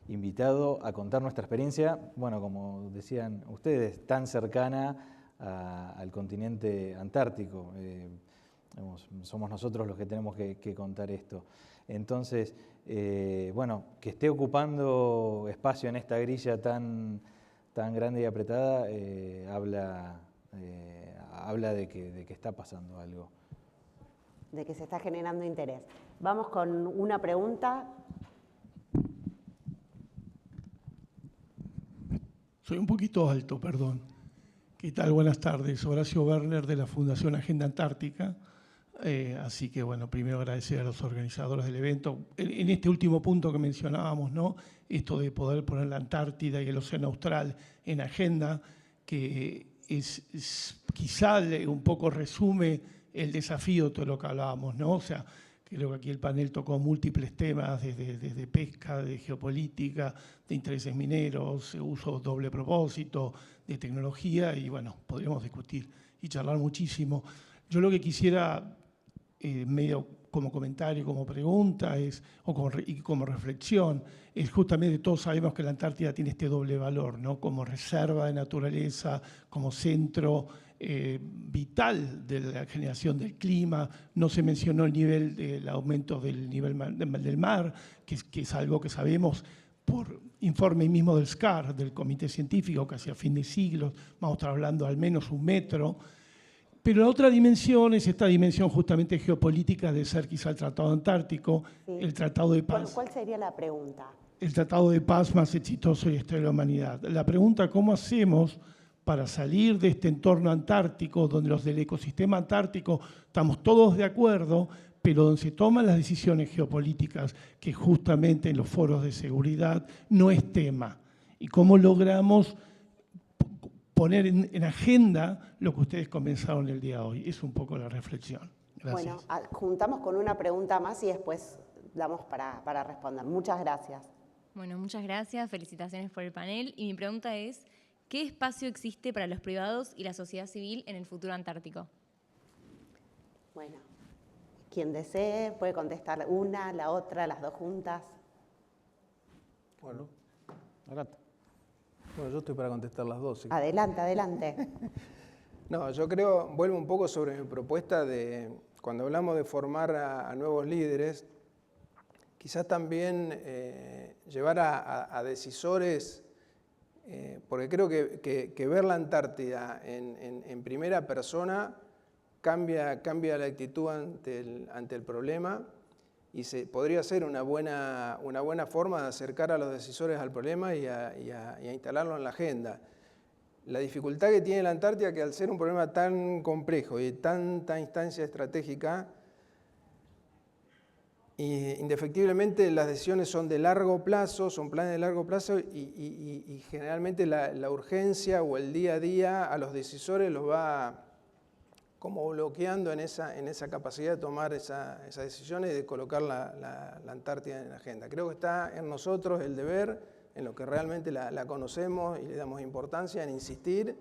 invitado a contar nuestra experiencia, bueno, como decían ustedes, tan cercana al continente antártico. Somos nosotros los que tenemos que contar esto. Entonces, bueno, que esté ocupando espacio en esta grilla tan grande y apretada, habla de que está pasando algo. De que se está generando interés. Vamos con una pregunta. Soy un poquito alto, perdón. ¿Qué tal? Buenas tardes. Horacio Werner de la Fundación Agenda Antártica. Así que, bueno, primero agradecer a los organizadores del evento. En este último punto que mencionábamos, ¿no? Esto de poder poner la Antártida y el Océano Austral en agenda, que quizá un poco resume el desafío de todo lo que hablábamos, ¿no? O sea, creo que aquí el panel tocó múltiples temas, desde pesca, de geopolítica, de intereses mineros, uso doble propósito, de tecnología, y bueno, podríamos discutir y charlar muchísimo. Yo lo que quisiera, medio como comentario, como pregunta, y como reflexión, es justamente todos sabemos que la Antártida tiene este doble valor, ¿no? Como reserva de naturaleza, como centro vital de la generación del clima. No se mencionó el aumento del nivel del mar, que es algo que sabemos por informe mismo del SCAR, del Comité Científico, que hacia fin de siglo vamos a estar hablando al menos 1 metro. Pero la otra dimensión es esta dimensión justamente geopolítica de ser quizá el Tratado Antártico, Sí. el Tratado de Paz. ¿Cuál sería la pregunta? El Tratado de Paz más exitoso de la historia de la humanidad. La pregunta, ¿cómo hacemos para salir de este entorno antártico, donde los del ecosistema antártico estamos todos de acuerdo, pero donde se toman las decisiones geopolíticas que justamente en los foros de seguridad no es tema? ¿Y cómo logramos poner en agenda lo que ustedes comenzaron el día de hoy? Es un poco la reflexión. Gracias. Bueno, juntamos con una pregunta más y después damos para responder. Muchas gracias. Bueno, muchas gracias, felicitaciones por el panel. Y mi pregunta es, ¿qué espacio existe para los privados y la sociedad civil en el futuro antártico? Bueno, quien desee puede contestar una, la otra, las dos juntas. Bueno, Adelante. yo estoy para contestar las dos. Adelante, adelante. No, yo creo, vuelvo un poco sobre mi propuesta de, cuando hablamos de formar a nuevos líderes, quizás también llevar a decisores, porque creo que ver la Antártida en primera persona cambia la actitud ante el problema, y podría ser una buena forma de acercar a los decisores al problema y a instalarlo en la agenda. La dificultad que tiene la Antártida, que al ser un problema tan complejo y de tanta instancia estratégica, indefectiblemente las decisiones son de largo plazo, son planes de largo plazo, y generalmente la urgencia o el día a día a los decisores los va como bloqueando en esa capacidad de tomar esas decisiones y de colocar la Antártida en la agenda. Creo que está en nosotros el deber, en lo que realmente la conocemos y le damos importancia, en insistir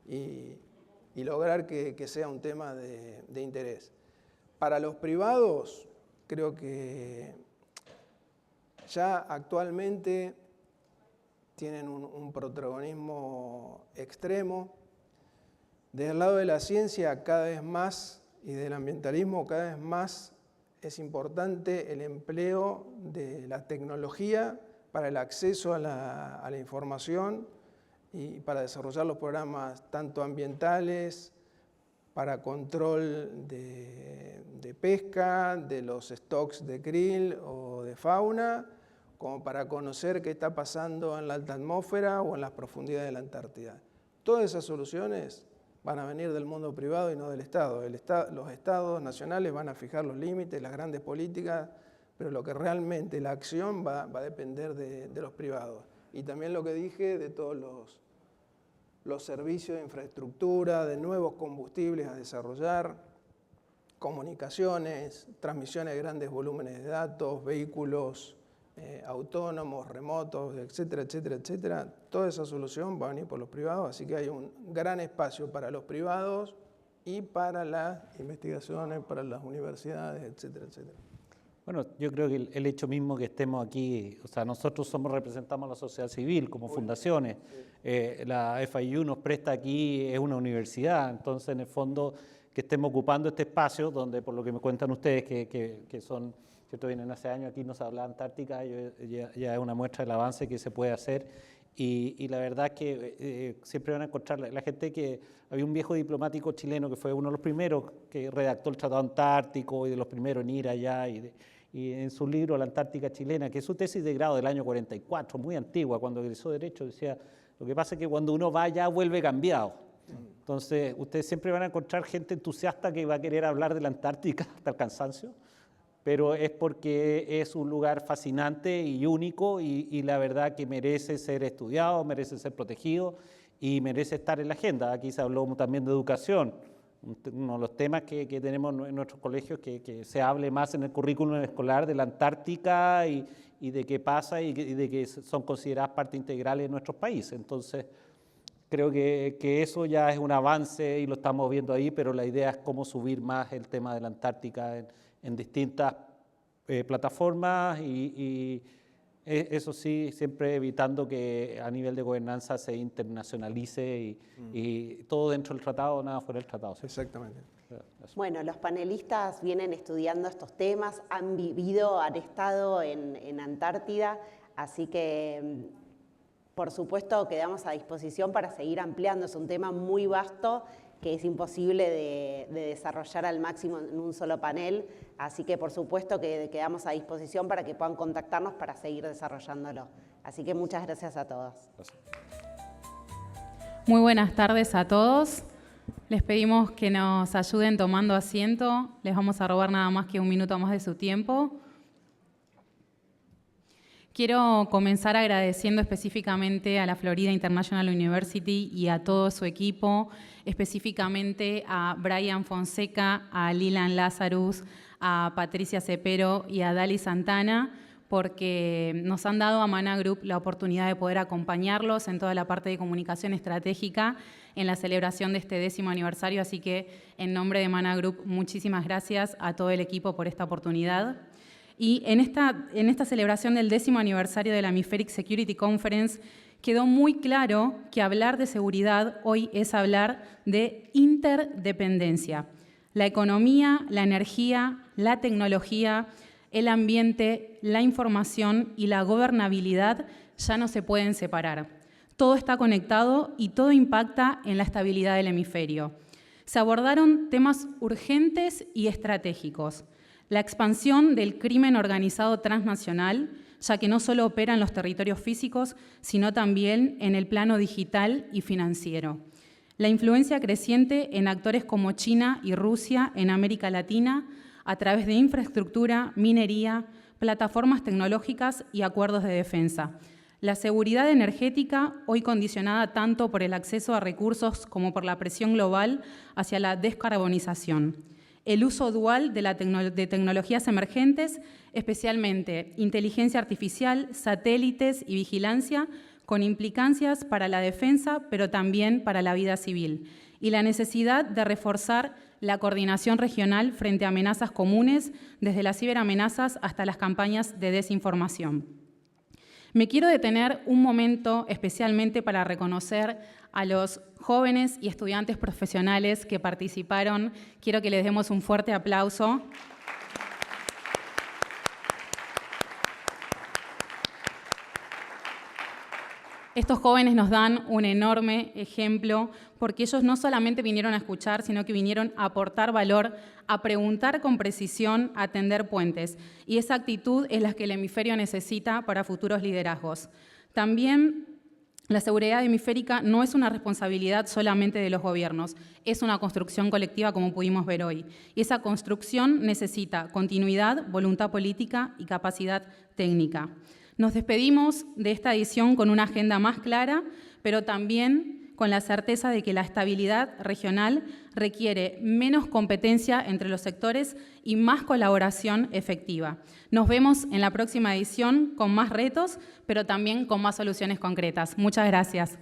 y lograr que sea un tema de interés. Para los privados, creo que ya actualmente tienen un protagonismo extremo. Desde el lado de la ciencia cada vez más y del ambientalismo cada vez más es importante el empleo de la tecnología para el acceso a la información y para desarrollar los programas tanto ambientales, para control de pesca, de los stocks de krill o de fauna, como para conocer qué está pasando en la alta atmósfera o en las profundidades de la Antártida. Todas esas soluciones van a venir del mundo privado y no del Estado. Los estados nacionales van a fijar los límites, las grandes políticas, pero lo que realmente la acción va a depender de los privados. Y también lo que dije de todos los servicios de infraestructura, de nuevos combustibles a desarrollar, comunicaciones, transmisiones de grandes volúmenes de datos, vehículos autónomos, remotos, etcétera, etcétera, etcétera. Toda esa solución va a venir por los privados, así que hay un gran espacio para los privados y para las investigaciones, para las universidades, etcétera, etcétera. Bueno, yo creo que el hecho mismo que estemos aquí, o sea, nosotros representamos a la sociedad civil como fundaciones, la FIU nos presta aquí, es una universidad, entonces en el fondo que estemos ocupando este espacio donde, por lo que me cuentan ustedes, que son, ¿cierto? Vienen hace años aquí, nos habla Antártica, ya es una muestra del avance que se puede hacer. Y la verdad es que siempre van a encontrar la gente que... Había un viejo diplomático chileno que fue uno de los primeros que redactó el Tratado Antártico y de los primeros en ir allá y en su libro La Antártica Chilena, que es su tesis de grado del año 44, muy antigua, cuando egresó Derecho, decía, lo que pasa es que cuando uno va allá vuelve cambiado. Entonces, ustedes siempre van a encontrar gente entusiasta que va a querer hablar de la Antártica hasta el cansancio, pero es porque es un lugar fascinante y único y la verdad que merece ser estudiado, merece ser protegido y merece estar en la agenda. Aquí se habló también de educación, uno de los temas que tenemos en nuestros colegios, que se hable más en el currículum escolar de la Antártica y de qué pasa y de que son consideradas parte integral de nuestros países. Entonces, creo que eso ya es un avance y lo estamos viendo ahí, pero la idea es cómo subir más el tema de la Antártica en distintas plataformas y eso sí, siempre evitando que a nivel de gobernanza se internacionalice y todo dentro del tratado, nada fuera del tratado. ¿Sí? Exactamente. Bueno, los panelistas vienen estudiando estos temas, han vivido, han estado en Antártida, así que por supuesto quedamos a disposición para seguir ampliando. Es un tema muy vasto que es imposible de desarrollar al máximo en un solo panel, así que por supuesto que quedamos a disposición para que puedan contactarnos para seguir desarrollándolo. Así que muchas gracias a todos. Gracias. Muy buenas tardes a todos. Les pedimos que nos ayuden tomando asiento. Les vamos a robar nada más que un minuto más de su tiempo. Quiero comenzar agradeciendo específicamente a la Florida International University y a todo su equipo, específicamente a Brian Fonseca, a Lilan Lazarus, a Patricia Cepero y a Dali Santana, porque nos han dado a Mana Group la oportunidad de poder acompañarlos en toda la parte de comunicación estratégica en la celebración de este 10º aniversario. Así que, en nombre de Mana Group, muchísimas gracias a todo el equipo por esta oportunidad. Y en esta celebración del 10º aniversario de la Hemispheric Security Conference quedó muy claro que hablar de seguridad hoy es hablar de interdependencia. La economía, la energía, la tecnología, el ambiente, la información y la gobernabilidad ya no se pueden separar. Todo está conectado y todo impacta en la estabilidad del hemisferio. Se abordaron temas urgentes y estratégicos. La expansión del crimen organizado transnacional, ya que no solo opera en los territorios físicos, sino también en el plano digital y financiero. La influencia creciente en actores como China y Rusia en América Latina a través de infraestructura, minería, plataformas tecnológicas y acuerdos de defensa. La seguridad energética, hoy condicionada tanto por el acceso a recursos como por la presión global hacia la descarbonización. El uso dual de tecnologías emergentes, especialmente inteligencia artificial, satélites y vigilancia, con implicancias para la defensa, pero también para la vida civil. Y la necesidad de reforzar la coordinación regional frente a amenazas comunes, desde las ciberamenazas hasta las campañas de desinformación. Me quiero detener un momento especialmente para reconocer a los jóvenes y estudiantes profesionales que participaron. Quiero que les demos un fuerte aplauso. Estos jóvenes nos dan un enorme ejemplo porque ellos no solamente vinieron a escuchar, sino que vinieron a aportar valor, a preguntar con precisión, a tender puentes. Y esa actitud es la que el hemisferio necesita para futuros liderazgos. También la seguridad hemisférica no es una responsabilidad solamente de los gobiernos, es una construcción colectiva como pudimos ver hoy. Y esa construcción necesita continuidad, voluntad política y capacidad técnica. Nos despedimos de esta edición con una agenda más clara, pero también con la certeza de que la estabilidad regional requiere menos competencia entre los sectores y más colaboración efectiva. Nos vemos en la próxima edición con más retos, pero también con más soluciones concretas. Muchas gracias.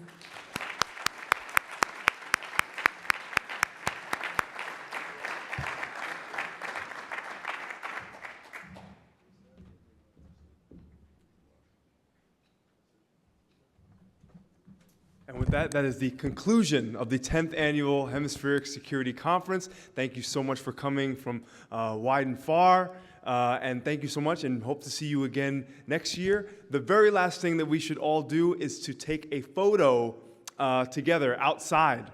with that, that is the conclusion of the 10th Annual Hemispheric Security Conference. Thank you so much for coming from wide and far. And thank you so much, and hope to see you again next year. The very last thing that we should all do is to take a photo together outside.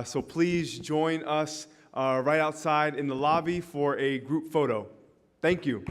So please join us right outside in the lobby for a group photo. Thank you.